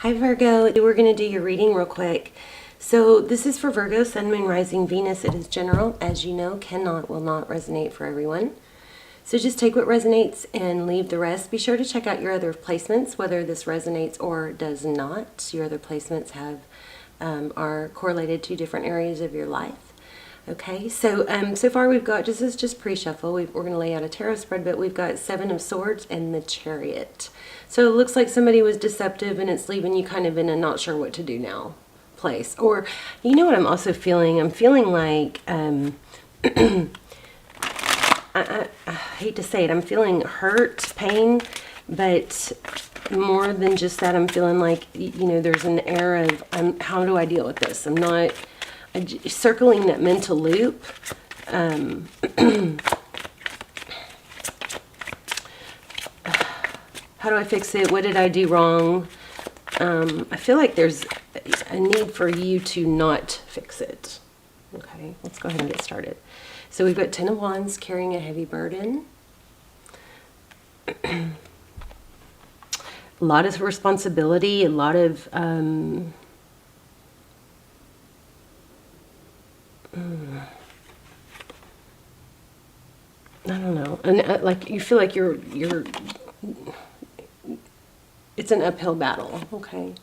Hi Virgo, we're going to do your reading real quick. So this is for Virgo, Sun, Moon, Rising, Venus. It is general, as you know, will not resonate for everyone. So just take what resonates and leave the rest. Be sure to check out your other placements, whether this resonates or does not. Your other placements are correlated to different areas of your life. Okay, so so far we've got, this is just pre-shuffle. We're going to lay out a tarot spread, but we've got Seven of Swords and the Chariot. So it looks like somebody was deceptive and it's leaving you kind of in a not sure what to do now place. Or, you know what I'm also feeling? I'm feeling like, I hate to say it, I'm feeling hurt, pain, but more than just that, I'm feeling like, you know, there's an air of, how do I deal with this? I'm not circling that mental loop. How do I fix it? What did I do wrong? I feel like there's a need for you to not fix it. Okay, let's go ahead and get started. So we've got 10 of Wands, carrying a heavy burden. A lot of responsibility, a lot of I don't know, and like you feel like you're it's an uphill battle. Okay.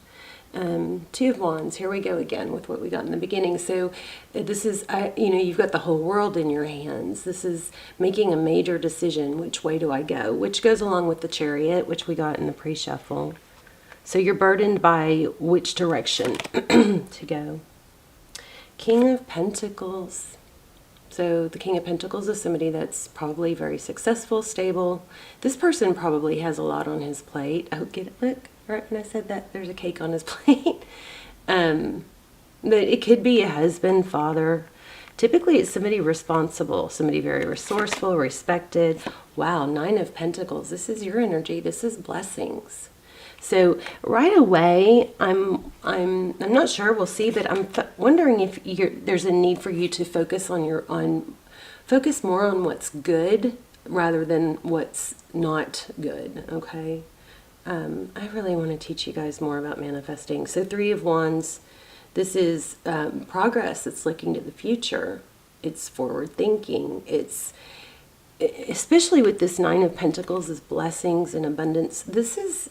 Two of Wands, here we go again with what we got in the beginning. So this is, you know, you've got the whole world in your hands. This is making a major decision. Which way do I go? Which goes along with the Chariot, which we got in the pre-shuffle. So you're burdened by which direction to go. King of Pentacles. So the King of Pentacles is somebody that's probably very successful, stable. This person probably has a lot on his plate. Oh, get it? Look, right when I said that, there's a cake on his plate. But it could be a husband, father. Typically, it's somebody responsible, somebody very resourceful, respected. Wow, Nine of Pentacles. This is your energy. This is blessings. So right away, I'm not sure. We'll see, but I'm wondering if there's a need for you to focus focus more on what's good rather than what's not good. Okay. I really want to teach you guys more about manifesting. So Three of Wands. This is progress. It's looking to the future. It's forward thinking. It's especially with this Nine of Pentacles, is blessings and abundance. This is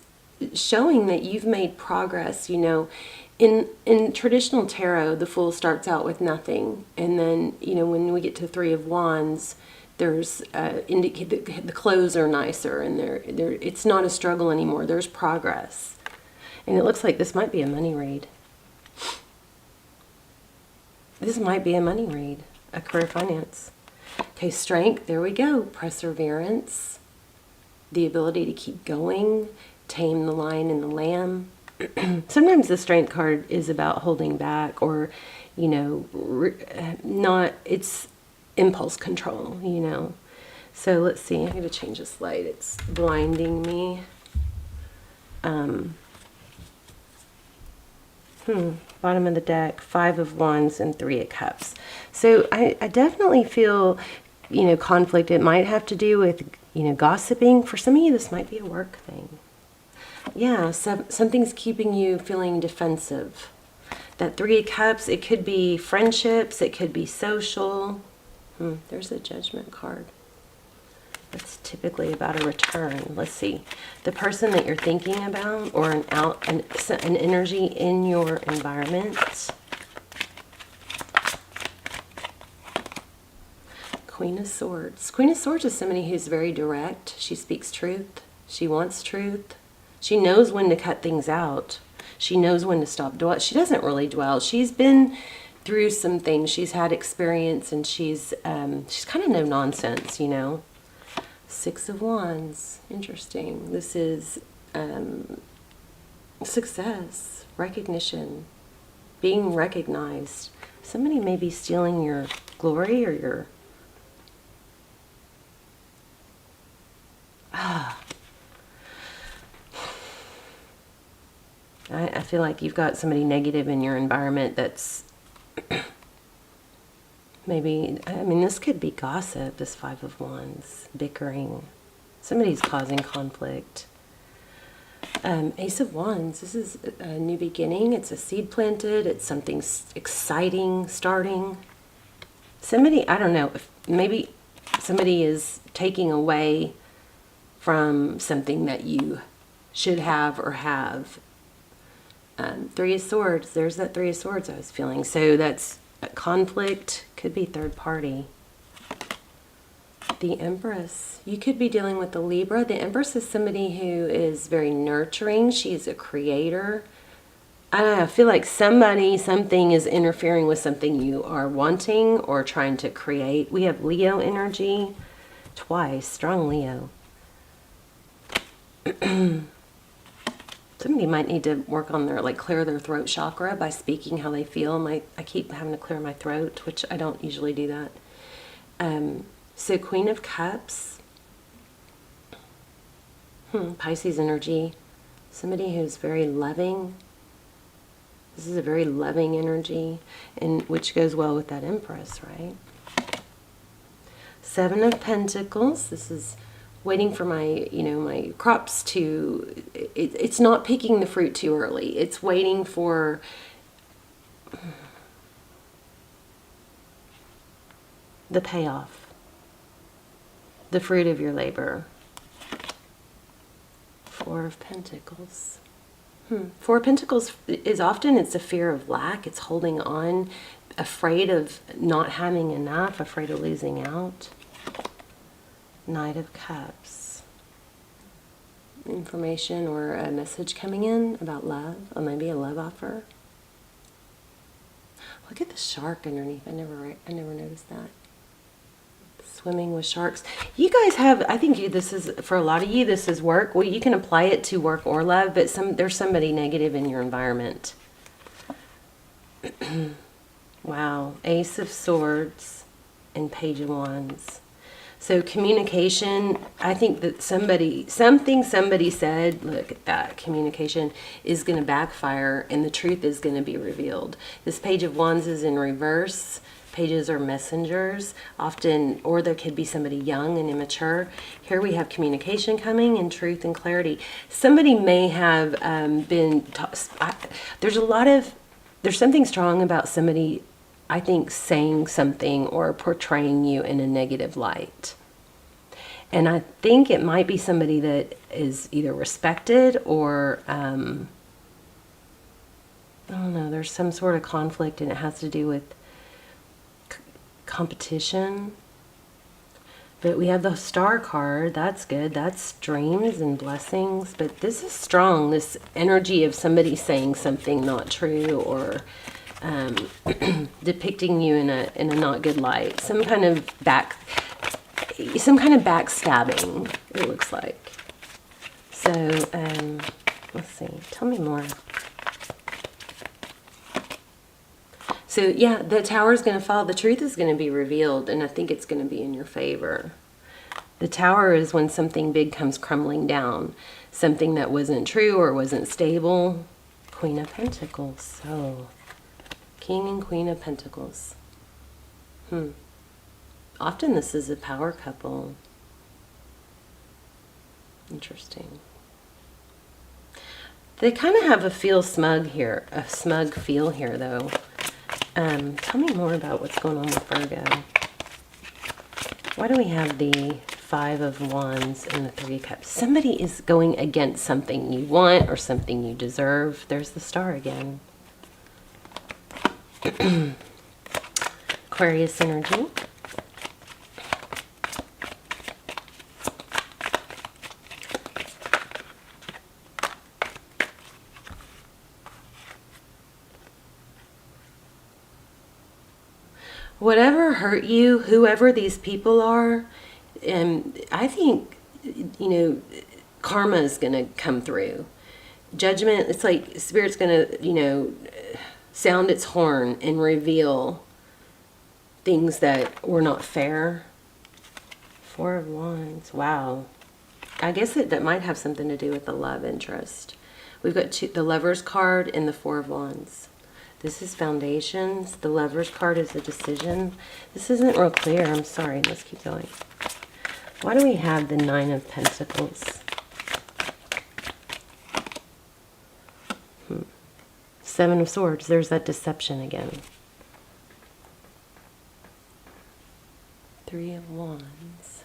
showing that you've made progress. You know, in traditional tarot, the Fool starts out with nothing, and then, you know, when we get to Three of Wands, there's the clothes are nicer, and it's not a struggle anymore. There's progress, and it looks like this might be a money read. This might be a money read, a career finance. Okay, Strength. There we go. Perseverance, the ability to keep going. Tame the lion and the lamb. Sometimes the Strength card is about holding back, or, you know, it's impulse control, you know. So let's see. I'm going to change this light. It's blinding me. Bottom of the deck, Five of Wands and Three of Cups. So I definitely feel, you know, conflict. It might have to do with, you know, gossiping. For some of you, this might be a work thing. Yeah, something's keeping you feeling defensive. That Three of Cups, it could be friendships, it could be social. There's a Judgment card. That's typically about a return. Let's see. The person that you're thinking about, or an energy in your environment. Queen of Swords. Queen of Swords is somebody who's very direct. She speaks truth. She wants truth. She knows when to cut things out. She knows when to stop dwell. She doesn't really dwell. She's been through some things. She's had experience, and she's kind of no nonsense, you know. Six of Wands. Interesting. This is success, recognition, being recognized. Somebody may be stealing your glory or your... I feel like you've got somebody negative in your environment that's maybe, I mean, this could be gossip, this Five of Wands, bickering. Somebody's causing conflict. Ace of Wands. This is a new beginning. It's a seed planted. It's something exciting starting. Somebody, I don't know, maybe somebody is taking away from something that you should have or have. Three of Swords. There's that Three of Swords I was feeling. So that's a conflict. Could be third party. The Empress. You could be dealing with the Libra. The Empress is somebody who is very nurturing. She's a creator. I don't know, I feel like something is interfering with something you are wanting or trying to create. We have Leo energy twice. Strong Leo. Somebody might need to work on their, clear their throat chakra by speaking how they feel. I keep having to clear my throat, which I don't usually do that. So Queen of Cups. Pisces energy. Somebody who's very loving. This is a very loving energy, and which goes well with that Empress, right? Seven of Pentacles. This is waiting for my, my crops to, it's not picking the fruit too early. It's waiting for the payoff, the fruit of your labor. Four of Pentacles. Four of Pentacles is often, it's a fear of lack. It's holding on, afraid of not having enough, afraid of losing out. Knight of Cups. Information or a message coming in about love, or maybe a love offer. Look at the shark underneath. I never noticed that. Swimming with sharks. You guys have, I think this is, for a lot of you, this is work. Well, you can apply it to work or love, but there's somebody negative in your environment. Wow. Ace of Swords and Page of Wands. So communication, I think that somebody said, look at that, communication is going to backfire and the truth is going to be revealed. This Page of Wands is in reverse. Pages are messengers, often, or there could be somebody young and immature. Here we have communication coming and truth and clarity. Somebody may have there's something strong about somebody, I think, saying something or portraying you in a negative light. And I think it might be somebody that is either respected or, I don't know, there's some sort of conflict and it has to do with competition. But we have the Star card. That's good. That's dreams and blessings. But this is strong, this energy of somebody saying something not true or depicting you in a not good light. Some kind of backstabbing, it looks like. So let's see, tell me more. So yeah, the Tower is going to fall. The truth is going to be revealed, and I think it's going to be in your favor. The Tower is when something big comes crumbling down, something that wasn't true or wasn't stable. Queen of Pentacles. So King and Queen of Pentacles. Often this is a power couple. Interesting. They kind of have a smug feel here, though. Tell me more about what's going on with Virgo. Why do we have the Five of Wands and the Three of Cups? Somebody is going against something you want or something you deserve. There's the Star again. Aquarius energy. Whatever hurt you, whoever these people are, I think, karma is going to come through. Judgment, it's like Spirit's going to, sound its horn and reveal things that were not fair. Four of Wands. Wow. I guess that might have something to do with the love interest. We've got the Lover's card and the Four of Wands. This is foundations. The Lover's card is a decision. This isn't real clear. I'm sorry. Let's keep going. Why do we have the Nine of Pentacles? Seven of Swords, there's that deception again. Three of Wands.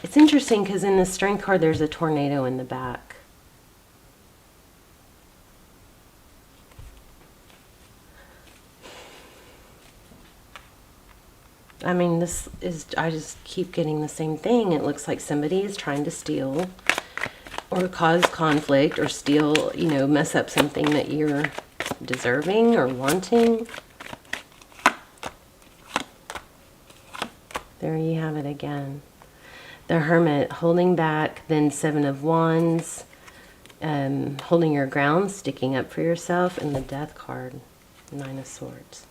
It's interesting because in the Strength card, there's a tornado in the back. I mean, this is, I just keep getting the same thing. It looks like somebody is trying to steal or cause conflict or steal, you know, mess up something that you're deserving or wanting. There you have it again. The Hermit, holding back, then Seven of Wands, holding your ground, sticking up for yourself, and the Death card, Nine of Swords,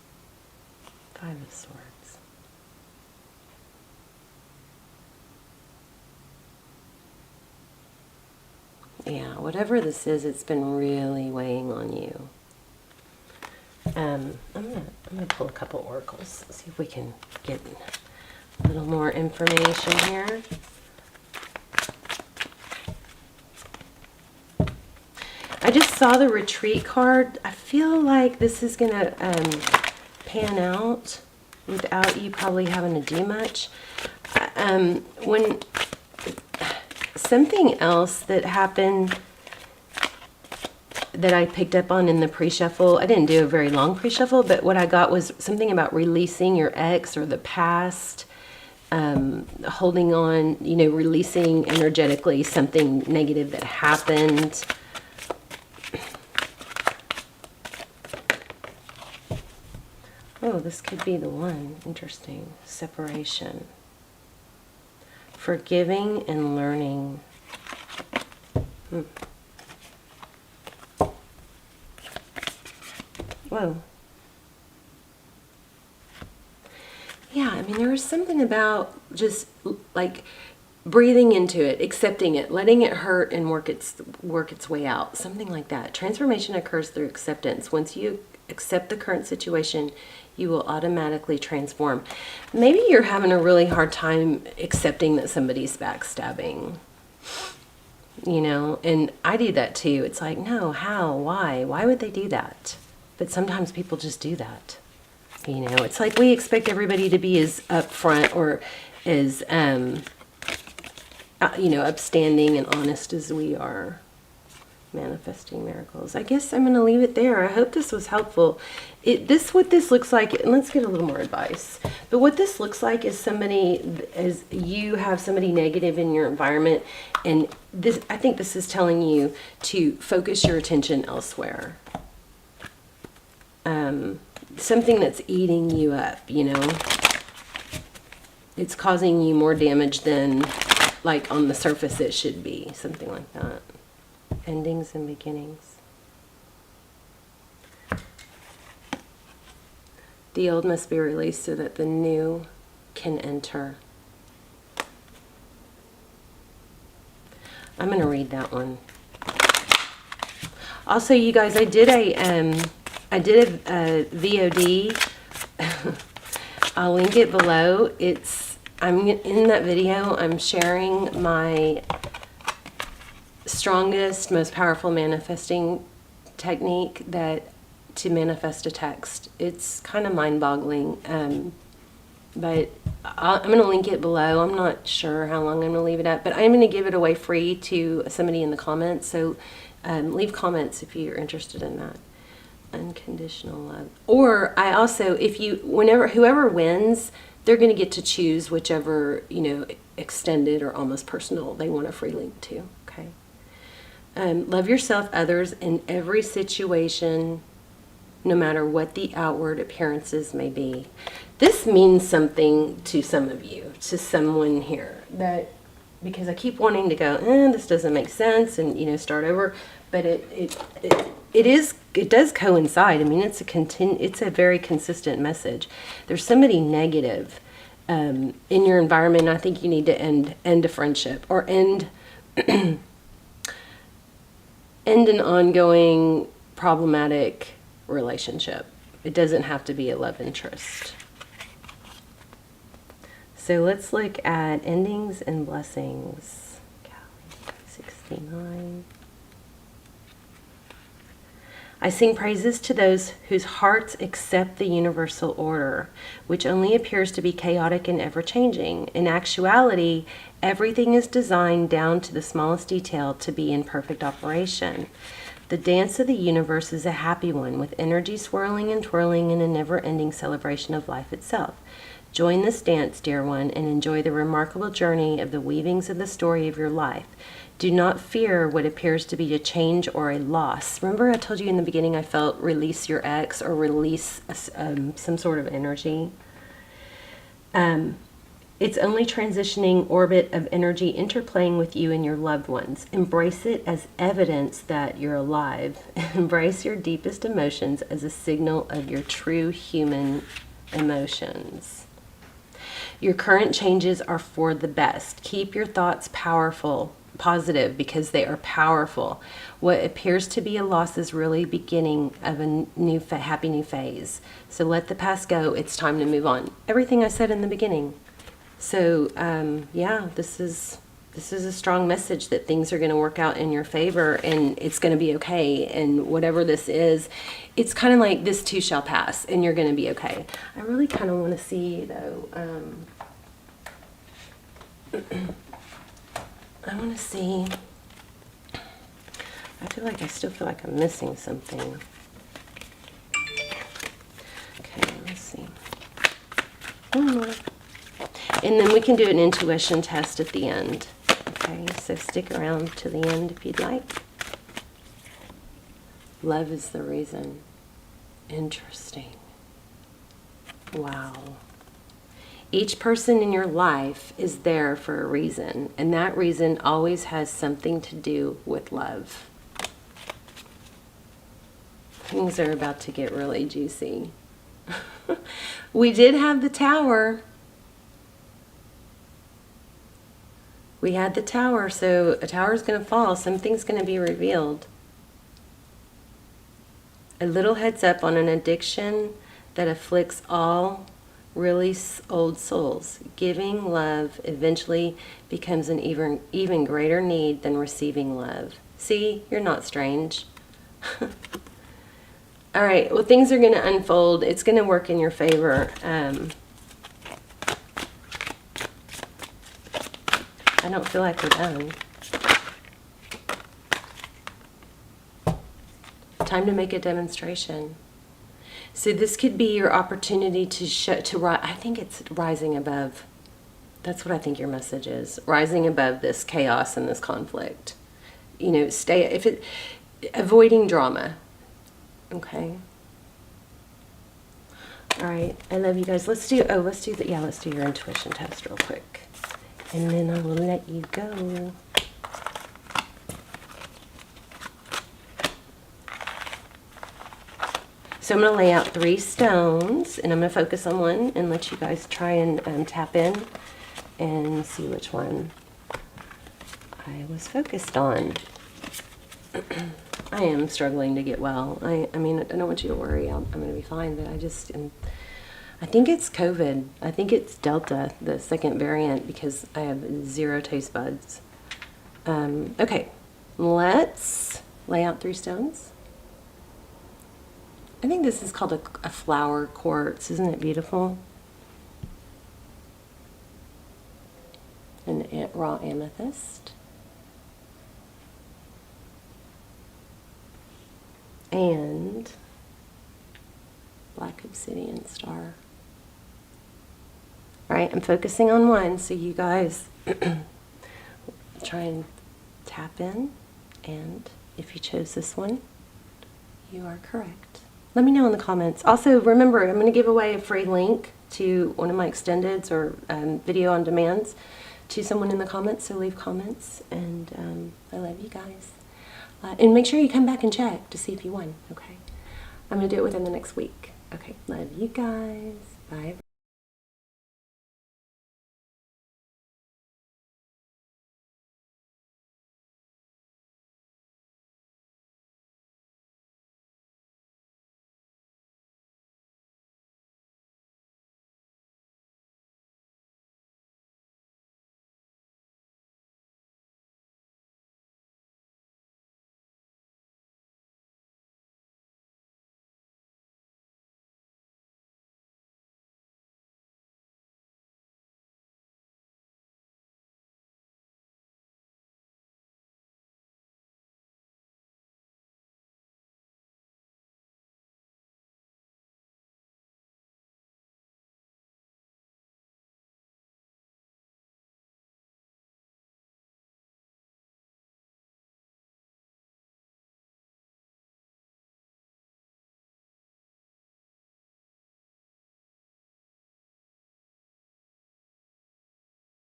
Five of Swords. Yeah, whatever this is, it's been really weighing on you. I'm gonna pull a couple oracles, see if we can get a little more information here. I just saw the Retreat card. I feel like this is gonna pan out without you probably having to do much. When something else that happened that I picked up on in the pre-shuffle, I didn't do a very long pre-shuffle, but what I got was something about releasing your ex or the past, holding on, you know, releasing energetically something negative that happened. Oh, this could be the one. Interesting. Separation. Forgiving and learning. Whoa. Yeah, I mean, there was something about just like breathing into it, accepting it, letting it hurt and work its way out. Something like that. Transformation occurs through acceptance. Once you accept the current situation, you will automatically transform. Maybe you're having a really hard time accepting that somebody's backstabbing, you know, and I do that too. It's like, no, how, why would they do that? But sometimes people just do that, you know. It's like we expect everybody to be as upfront or as, you know, upstanding and honest as we are. Manifesting miracles. I guess I'm going to leave it there. I hope this was helpful. What this looks like, and let's get a little more advice. But what this looks like is you have somebody negative in your environment, and this, I think this is telling you to focus your attention elsewhere. Something that's eating you up, you know. It's causing you more damage than, like, on the surface it should be. Something like that. Endings and beginnings. The old must be released so that the new can enter. I'm going to read that one. Also, you guys, I did a VOD. I'll link it below. I'm in that video. I'm sharing my strongest, most powerful manifesting technique to manifest a text. It's kind of mind-boggling, but I'm going to link it below. I'm not sure how long I'm going to leave it at, but I'm going to give it away free to somebody in the comments. So leave comments if you're interested in that. Unconditional love. Or I also, whoever wins, they're going to get to choose whichever, you know, extended or almost personal they want a free link to. Okay. Love yourself, others, in every situation, no matter what the outward appearances may be. This means something to some of you, to someone here, because I keep wanting to go, this doesn't make sense, and, you know, start over. But it does coincide. I mean, it's a very consistent message. There's somebody negative in your environment. I think you need to end a friendship or end an ongoing problematic relationship. It doesn't have to be a love interest. So let's look at endings and blessings. 69. I sing praises to those whose hearts accept the universal order, which only appears to be chaotic and ever-changing. In actuality, everything is designed down to the smallest detail to be in perfect operation. The dance of the universe is a happy one, with energy swirling and twirling in a never-ending celebration of life itself. Join this dance, dear one, and enjoy the remarkable journey of the weavings of the story of your life. Do not fear what appears to be a change or a loss. Remember I told you in the beginning I felt release your ex or release some sort of energy? It's only transitioning orbit of energy interplaying with you and your loved ones. Embrace it as evidence that you're alive. Embrace your deepest emotions as a signal of your true human emotions. Your current changes are for the best. Keep your thoughts positive, because they are powerful. What appears to be a loss is really beginning of a new happy new phase. So let the past go. It's time to move on. Everything I said in the beginning. So yeah, this is a strong message that things are going to work out in your favor, and it's going to be okay. And whatever this is, it's kind of like this too shall pass, and you're going to be okay. I really kind of want to see though. I want to see. I still feel like I'm missing something. Okay, let's see. One more. And then we can do an intuition test at the end. Okay, so stick around to the end if you'd like. Love is the reason. Interesting. Wow. Each person in your life is there for a reason, and that reason always has something to do with love. Things are about to get really juicy. We did have the Tower. We had the Tower, so a tower is going to fall. Something's going to be revealed. A little heads up on an addiction that afflicts all really old souls. Giving love eventually becomes an even greater need than receiving love. See, you're not strange. All right, well, things are going to unfold. It's going to work in your favor. I don't feel like we're done. Time to make a demonstration. So this could be your opportunity I think it's rising above. That's what I think your message is. Rising above this chaos and this conflict. You know, avoiding drama. Okay. All right. I love you guys. Let's do your intuition test real quick. And then I will let you go. So I'm going to lay out 3 stones, and I'm going to focus on one and let you guys try and tap in and see which one I was focused on. I am struggling to get well. I mean, I don't want you to worry. I'm going to be fine, but I think it's COVID. I think it's Delta, the second variant, because I have 0 taste buds. Okay, let's lay out 3 stones. I think this is called a flower quartz. Isn't it beautiful? An raw amethyst. And black obsidian star. All right, I'm focusing on one, so you guys try and tap in. And if you chose this one, you are correct. Let me know in the comments. Also, remember, I'm going to give away a free link to one of my extendeds or video on demands to someone in the comments, so leave comments. And I love you guys. And make sure you come back and check to see if you won, okay? I'm going to do it within the next week. Okay, love you guys. Bye.